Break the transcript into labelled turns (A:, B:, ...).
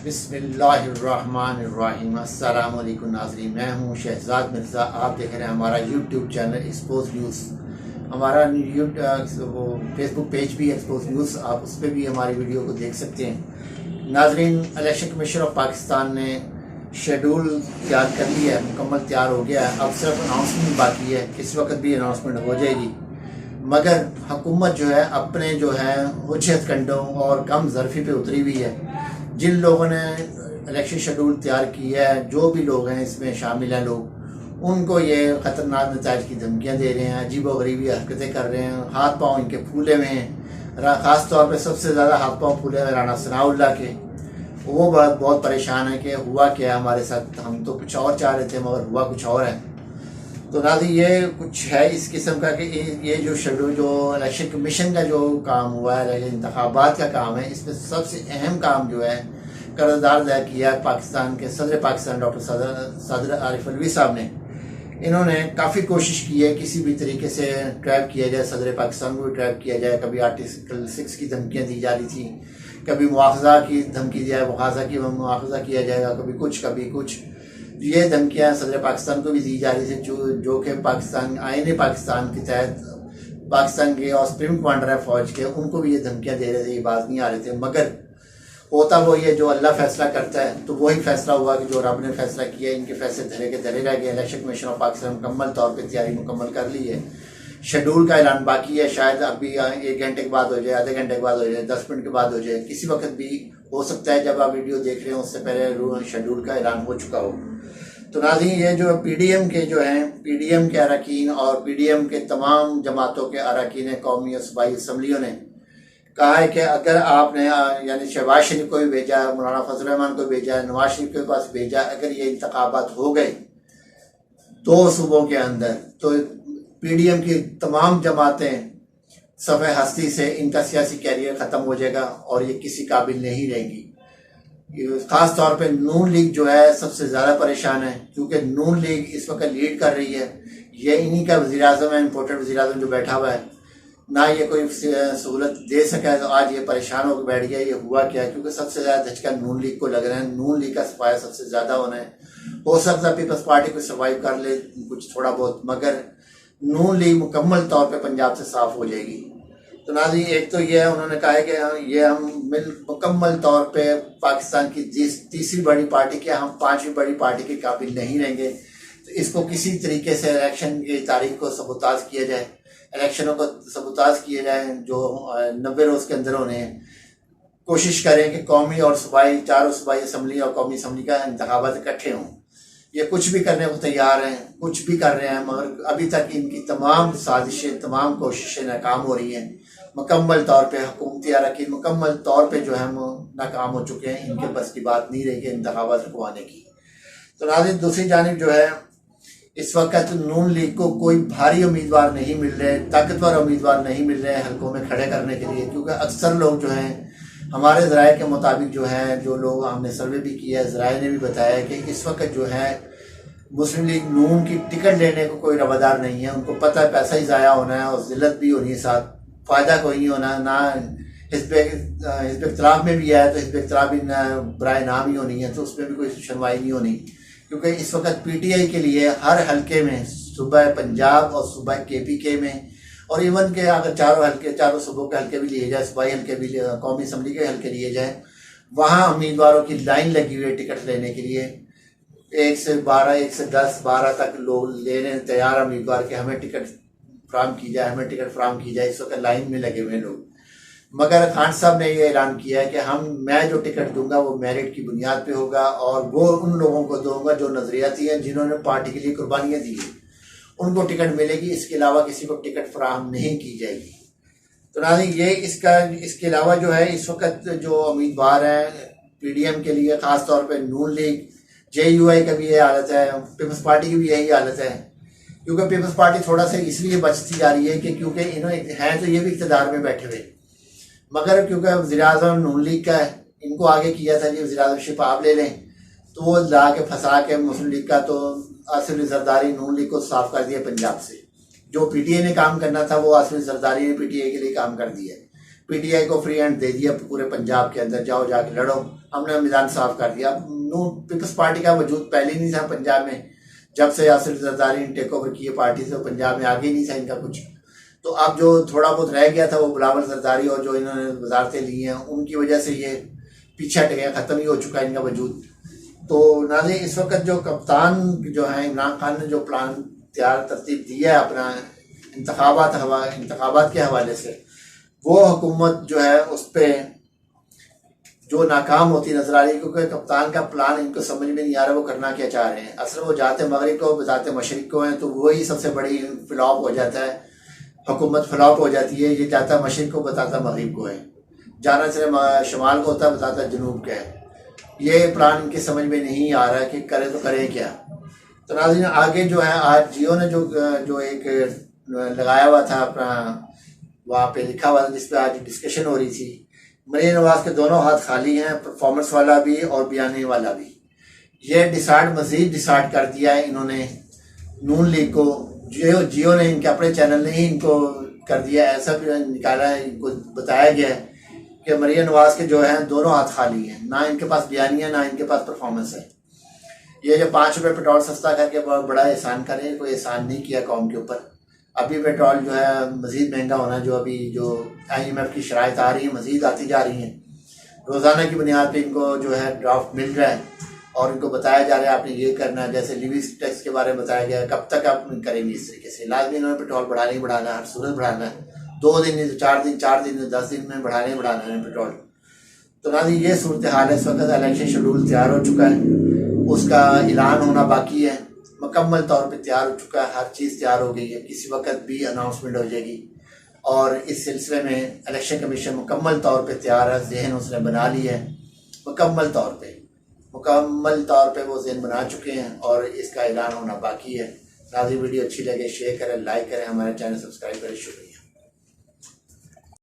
A: بسم اللہ الرحمن الرحیم۔ السلام علیکم ناظرین، میں ہوں شہزاد مرزا۔ آپ دیکھ رہے ہیں ہمارا یوٹیوب چینل ایکسپوز نیوز۔ ہمارا فیس بک پیج بھی ایکسپوز نیوز، آپ اس پہ بھی ہماری ویڈیو کو دیکھ سکتے ہیں۔ ناظرین، الیکشن کمیشن آف پاکستان نے شیڈول تیار کر لیا ہے، مکمل تیار ہو گیا ہے۔ اب صرف اناؤنسمنٹ باقی ہے، کس وقت بھی اناؤنسمنٹ ہو جائے گی، مگر حکومت جو ہے اپنے حجت کنڈوں اور کم ظرفی پہ اتری ہوئی ہے۔ جن لوگوں نے الیکشن شیڈول تیار کیا ہے، جو بھی لوگ ہیں اس میں شامل ہیں لوگ، ان کو یہ خطرناک نتائج کی دھمکیاں دے رہے ہیں، عجیب و غریبی حرکتیں کر رہے ہیں، ہاتھ پاؤں ان کے پھولے ہوئے ہیں۔ خاص طور پہ سب سے زیادہ ہاتھ پاؤں پھولے ہوئے رانا ثناءاللہ کے۔ وہ بہت پریشان ہے کہ ہوا کیا ہے ہمارے ساتھ، ہم تو کچھ اور چاہ رہے تھے مگر ہوا کچھ اور ہے۔ تو ناظرین، یہ کچھ ہے اس قسم کا کہ یہ جو شیڈول، جو الیکشن کمیشن کا جو کام ہوا ہے، انتخابات کا کام ہے، اس میں سب سے اہم کام جو ہے قرارداد طے کیا ہے پاکستان کے صدر پاکستان ڈاکٹر صدر عارف الوی صاحب نے۔ انہوں نے کافی کوشش کی ہے کسی بھی طریقے سے ٹریپ کیا جائے، صدر پاکستان کو بھی ٹریپ کیا جائے۔ کبھی آرٹیکل 6 کی دھمکیاں دی جا رہی تھیں، کبھی مواخذہ کی دھمکی دی جائے، مواخذہ کیا جائے گا، کبھی کچھ۔ یہ دھمکیاں صدر پاکستان کو بھی دی جا رہی تھی، جو کہ آئین پاکستان کے تحت پاکستان کے اور سپریم کمانڈر ہے فوج کے، ان کو بھی یہ دھمکیاں دے رہے تھے، یہ باز نہیں آ رہے تھے۔ مگر ہوتا وہ یہ جو اللہ فیصلہ کرتا ہے، تو وہی فیصلہ ہوا کہ جو رب نے فیصلہ کیا ہے، ان کے فیصلے دھرے کے دھرے رہ گئے۔ الیکشن کمیشن آف پاکستان مکمل طور پہ تیاری مکمل کر لی ہے۔ شیڈول کا اعلان باقی ہے، شاید ابھی 1 گھنٹے کے بعد ہو جائے، آدھے گھنٹے کے بعد ہو جائے، 10 منٹ کے بعد ہو جائے، کسی وقت بھی ہو سکتا ہے۔ جب آپ ویڈیو دیکھ رہے ہیں اس سے پہلے شیڈول کا اعلان ہو چکا ہو۔ تو ناظرین، یہ جو پی ڈی ایم کے پی ڈی ایم کے اراکین اور پی ڈی ایم کے تمام جماعتوں کے اراکین قومی اور صوبائی اسمبلیوں نے کہا ہے کہ اگر آپ نے یعنی شہباز شریف کو بھی بھیجا، مولانا فضل الرحمان کو بھیجا، نواز شریف کے پاس بھیجا، اگر یہ انتخابات ہو گئے 2 صوبوں کے اندر، تو پی ڈی ایم کی تمام جماعتیں صفحہ ہستی سے، ان کا سیاسی کیریئر ختم ہو جائے گا اور یہ کسی قابل نہیں رہیں گی۔ خاص طور پہ نون لیگ جو ہے سب سے زیادہ پریشان ہے، کیونکہ نون لیگ اس وقت لیڈ کر رہی ہے۔ یہ انہی کا وزیر اعظم ہے، امپورٹنٹ وزیر اعظم جو بیٹھا ہوا ہے، نہ یہ کوئی سہولت دے سکا ہے، تو آج یہ پریشان ہو کے بیٹھ گیا۔ یہ ہوا کیا ہے؟ کیونکہ سب سے زیادہ دھچکا نون لیگ کو لگ رہا ہے، نون لیگ کا صفایا سب سے زیادہ ہونا ہے۔ ہو سکتا ہے پیپلز پارٹی کو سروائیو کر لے کچھ تھوڑا بہت، مگر نون لیگ مکمل طور پہ پنجاب سے صاف ہو جائے گی۔ تو ناظرین، ایک تو یہ ہے، انہوں نے کہا ہے کہ یہ ہم مکمل طور پہ پاکستان کی تیسری بڑی پارٹی کے، ہم 5ویں بڑی پارٹی کے قابل نہیں رہیں گے۔ تو اس کو کسی طریقے سے الیکشن کی تاریخ کو سبوتاژ کیا جائے، الیکشنوں کو سبوتاژ کیے جائیں، جو 90 روز کے اندر ہونے ہیں۔ کوشش کریں کہ قومی اور صوبائی، چاروں صوبائی اسمبلی اور قومی اسمبلی کا انتخابات اکٹھے ہوں۔ یہ کچھ بھی کرنے کو تیار ہیں، کچھ بھی کر رہے ہیں، مگر ابھی تک ان کی تمام سازشیں، تمام کوششیں ناکام ہو رہی ہیں۔ مکمل طور پہ حکومتی اراکین مکمل طور پہ جو ہے ناکام ہو چکے ہیں، ان کے بس کی بات نہیں رہی کہ انتخابات رکوانے کی۔ تو ناظرین، دوسری جانب جو ہے اس وقت نون لیگ کو کوئی بھاری امیدوار نہیں مل رہے، طاقتور امیدوار نہیں مل رہے حلقوں میں کھڑے کرنے کے لیے، کیونکہ اکثر لوگ جو ہیں ہمارے ذرائع کے مطابق جو ہیں، جو لوگ ہم نے سروے بھی کیا ہے، ذرائع نے بھی بتایا ہے کہ اس وقت جو ہے مسلم لیگ نون کی ٹکٹ لینے کو کوئی روادار نہیں ہے۔ ان کو پتہ ہے پیسہ ہی ضائع ہونا ہے اور ذلت بھی ہونی ہے، ساتھ فائدہ کوئی نہیں ہونا۔ نہ حزب اختلاف میں بھی ہے تو حزب اختلاف بھی برائے نام ہی ہونی ہے، تو اس میں بھی کوئی سنوائی نہیں ہونی، کیونکہ اس وقت پی ٹی آئی کے لیے ہر حلقے میں، صوبہ پنجاب اور صوبہ کے پی کے میں، اور ایون کہ اگر چاروں صوبوں کے حلقے بھی لیے جائے، صوبائی حلقے بھی، قومی اسمبلی کے حلقے لیے جائیں، وہاں امیدواروں کی لائن لگی ہوئی ہے ٹکٹ لینے کے لیے۔ 1 سے 10 12 تک لوگ لینے تیار امیدوار کہ ہمیں ٹکٹ فراہم کی جائے، ہمیں ٹکٹ فراہم کی جائے۔ اس وقت لائن میں لگے ہوئے لوگ، مگر خان صاحب نے یہ اعلان کیا ہے کہ میں جو ٹکٹ دوں گا وہ میرٹ کی بنیاد پہ ہوگا، اور وہ ان لوگوں کو دوں گا جو نظریاتی ہیں، جنہوں نے پارٹی کے لیے قربانیاں دی ہیں، ان کو ٹکٹ ملے گی۔ اس کے علاوہ کسی کو ٹکٹ فراہم نہیں کی جائے گی۔ تو ناظرین، یہ اس کے علاوہ جو ہے اس وقت جو امیدوار ہیں پی ڈی ایم کے لیے، خاص طور پہ نون لیگ، جے یو آئی کا بھی یہ حالت ہے، پیپلز پارٹی کی بھی یہی حالت ہے، کیونکہ پیپلز پارٹی تھوڑا سا اس لیے بچتی جا رہی ہے کہ کیونکہ انہوں ہیں تو یہ بھی اقتدار میں بیٹھے ہوئے، مگر کیونکہ وزیر اعظم نون لیگ کا ہے، ان کو آگے کیا تھا کہ وزیر اعظم شپ آپ لے لیں، تو وہ لا کے پھنسا کے مسلم لیگ کا، تو آصف زرداری نون لیگ کو صاف کر دیا پنجاب سے۔ جو پی ٹی اے نے کام کرنا تھا وہ آصف زرداری نے پی ٹی اے کے لیے کام کر دیا ہے۔ پی ٹی آئی کو فری ہینڈ دے دیا پورے پنجاب کے اندر، جاؤ جا کے لڑو، ہم نے میدان صاف کر دیا۔ اب پیپلز پارٹی کا وجود پہلے ہی نہیں تھا پنجاب میں، جب سے یاسر زرداری نے ٹیک اوور کیے پارٹی سے پنجاب میں آگے نہیں تھا ان کا کچھ۔ تو اب جو تھوڑا بہت رہ گیا تھا وہ بلاول زرداری اور جو انہوں نے وزارتیں لی ہیں ان کی وجہ سے یہ پیچھے ہٹ گیا، ختم ہی ہو چکا ہے ان کا وجود۔ تو ناظرین اس وقت جو کپتان جو ہیں عمران خان نے جو پلان ترتیب دیا ہے اپنا انتخابات کے حوالے سے، وہ حکومت جو ہے اس پہ جو ناکام ہوتی نظر آ رہی ہے، کیونکہ کپتان کا پلان ان کو سمجھ میں نہیں آ رہا وہ کرنا کیا چاہ رہے ہیں۔ اصل وہ جاتے مغرب کو بذات مشرق کو ہیں، تو وہی سب سے بڑی فلاپ ہو جاتا ہے، حکومت فلاپ ہو جاتی ہے۔ یہ جاتا مشرق کو بتاتا مغرب کو ہے، جانا صرف شمال کو ہوتا ہے بتاتا جنوب کا ہے۔ یہ پلان ان کے سمجھ میں نہیں آ رہا ہے کہ کرے تو کرے کیا۔ تو ناظرین آگے جو ہے آج جیو نے جو ایک لگایا ہوا تھا اپنا، وہاں پہ لکھا ہوا تھا جس پہ آج ڈسکشن ہو رہی تھی، مریم نواز کے دونوں ہاتھ خالی ہیں، پرفارمنس والا بھی اور بیانے والا بھی۔ یہ مزید ڈیسائیڈ کر دیا ہے انہوں نے نون لیگ کو، جیو نے ان کے اپنے چینل نے ہی ان کو کر دیا، ایسا بھی نکالا ہے، ان کو بتایا گیا ہے کہ مریم نواز کے جو ہیں دونوں ہاتھ خالی ہیں، نہ ان کے پاس بیانی ہے نہ ان کے پاس پرفارمنس ہے۔ یہ جو 5 روپے پیٹرول سستا کر کے بڑا احسان کریں، کوئی احسان نہیں کیا قوم کے اوپر۔ ابھی پیٹرول جو ہے مزید مہنگا ہونا، جو ابھی جو IMF کی شرائط آ رہی ہیں مزید آتی جا رہی ہیں، روزانہ کی بنیاد پہ ان کو جو ہے ڈرافٹ مل رہا ہے اور ان کو بتایا جا رہا ہے آپ نے یہ کرنا ہے، جیسے لیویز ٹیکس کے بارے میں بتایا گیا ہے، کب تک آپ کریں گے اس طریقے سے؟ لازمی انہوں نے پیٹرول بڑھانا ہی بڑھانا ہے، ہر صورت بڑھانا ہے، 2 دن نہیں تو 4 دن 10 دن میں بڑھانا ہی بڑھانا ہے پیٹرول۔ تو ناظرین یہ صورتحال ہے، اس وقت الیکشن شیڈول تیار ہو چکا ہے، اس کا اعلان ہونا باقی ہے، مکمل طور پہ تیار ہو چکا ہے، ہر چیز تیار ہو گئی ہے، کسی وقت بھی اناؤنسمنٹ ہو جائے گی۔ اور اس سلسلے میں الیکشن کمیشن مکمل طور پہ تیار ہے، ذہن اس نے بنا لی ہے، مکمل طور پہ وہ ذہن بنا چکے ہیں اور اس کا اعلان ہونا باقی ہے۔ ناظرین ویڈیو اچھی لگے شیئر کریں، لائک کریں، ہمارے چینل سبسکرائب کریں، شکریہ۔